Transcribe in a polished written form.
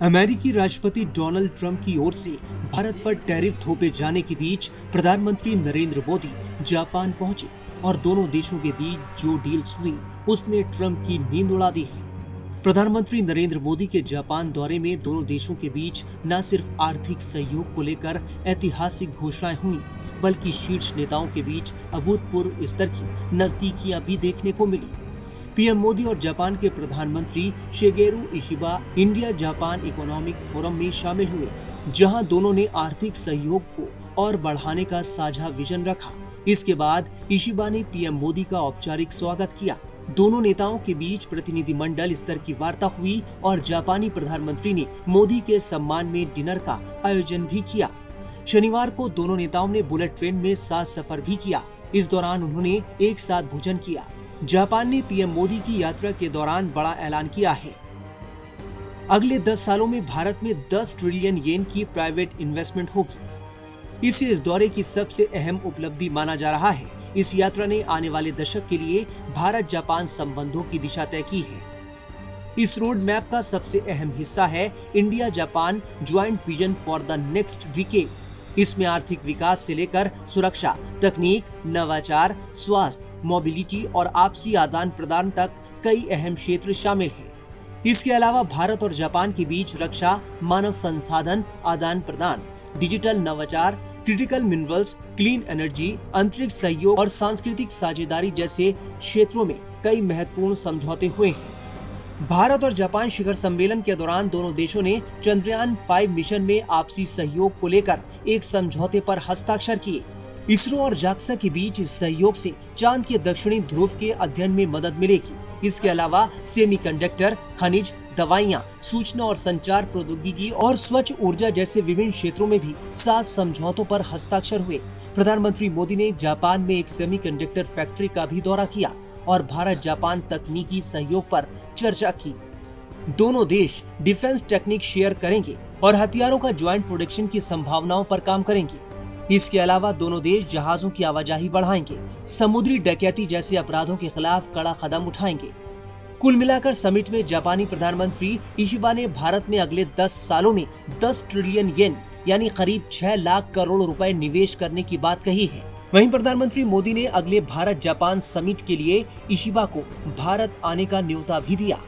अमेरिकी राष्ट्रपति Donald Trump की ओर से भारत पर टैरिफ थोपे जाने के बीच प्रधानमंत्री नरेंद्र मोदी जापान पहुंचे और दोनों देशों के बीच जो डील्स हुई उसने ट्रंप की नींद उड़ा दी है। प्रधानमंत्री नरेंद्र मोदी के जापान दौरे में दोनों देशों के बीच न सिर्फ आर्थिक सहयोग को लेकर ऐतिहासिक घोषणाएं हुई, बल्कि शीर्ष नेताओं के बीच अभूतपूर्व स्तर की नजदीकियां भी देखने को मिली। पीएम मोदी और जापान के प्रधानमंत्री Shigeru Ishiba India Japan economic forum में शामिल हुए, जहां दोनों ने आर्थिक सहयोग को और बढ़ाने का साझा विजन रखा। इसके बाद इशिबा ने पीएम मोदी का औपचारिक स्वागत किया। दोनों नेताओं के बीच प्रतिनिधिमंडल स्तर की वार्ता हुई और जापानी प्रधानमंत्री ने मोदी के सम्मान में डिनर का आयोजन भी किया। शनिवार को दोनों नेताओं ने बुलेट ट्रेन में साथ सफर भी किया। इस दौरान उन्होंने एक साथ भोजन किया। जापान ने पीएम मोदी की यात्रा के दौरान बड़ा ऐलान किया है। अगले 10 सालों में भारत में 10 ट्रिलियन येन की प्राइवेट इन्वेस्टमेंट होगी। इसे इस दौरे की सबसे अहम उपलब्धि माना जा रहा है। इस यात्रा ने आने वाले दशक के लिए भारत जापान संबंधों की दिशा तय की है। इस रोड मैप का सबसे अहम हिस्सा है India Japan joint vision for the next decade. इसमें आर्थिक विकास से लेकर सुरक्षा, तकनीक, नवाचार, स्वास्थ्य, मोबिलिटी और आपसी आदान प्रदान तक कई अहम क्षेत्र शामिल हैं। इसके अलावा भारत और जापान के बीच रक्षा, मानव संसाधन आदान प्रदान, डिजिटल नवाचार, क्रिटिकल मिनरल्स, क्लीन एनर्जी, अंतरिक्ष सहयोग और सांस्कृतिक साझेदारी जैसे क्षेत्रों में कई महत्वपूर्ण समझौते हुए हैं। भारत और जापान शिखर सम्मेलन के दौरान दोनों देशों ने चंद्रयान 5 मिशन में आपसी सहयोग को लेकर एक समझौते पर हस्ताक्षर किए। इसरो और जाक्सा के बीच इस सहयोग से चांद के दक्षिणी ध्रुव के अध्ययन में मदद मिलेगी। इसके अलावा सेमीकंडक्टर, खनिज, दवाइयां, सूचना और संचार प्रौद्योगिकी और स्वच्छ ऊर्जा जैसे विभिन्न क्षेत्रों में भी 7 समझौतों पर हस्ताक्षर हुए। प्रधानमंत्री मोदी ने जापान में एक सेमीकंडक्टर फैक्ट्री का भी दौरा किया और भारत जापान तकनीकी सहयोग पर चर्चा की। दोनों देश डिफेंस टेक्निक शेयर करेंगे और हथियारों का ज्वाइंट प्रोडक्शन की संभावनाओं पर काम करेंगे। इसके अलावा दोनों देश जहाजों की आवाजाही बढ़ाएंगे, समुद्री डकैती जैसे अपराधों के खिलाफ कड़ा कदम उठाएंगे। कुल मिलाकर समिट में जापानी प्रधानमंत्री इशिबा ने भारत में अगले 10 सालों में 10 ट्रिलियन येन यानी करीब 6 लाख करोड़ रुपए निवेश करने की बात कही है। वहीं प्रधानमंत्री मोदी ने अगले भारत जापान समिट के लिए इशिबा को भारत आने का न्योता भी दिया।